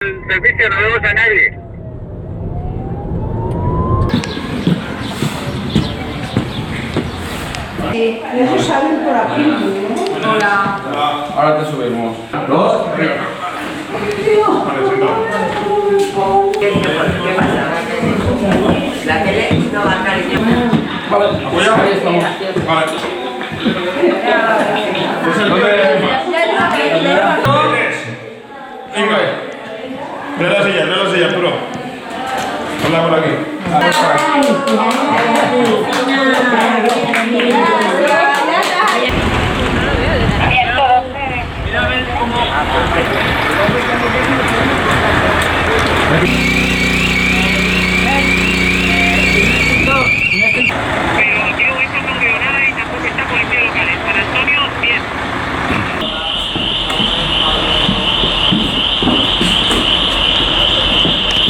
El servicio, no vemos a nadie. Eso salen por aquí, ¿no? Hola. Ahora te subimos. Dos. ¿Qué pasa? La tele no va a cariño. Vale, apoya. Ahí estamos. Vale. Ve la silla, puro. Hola por aquí. Mira a ver cómo...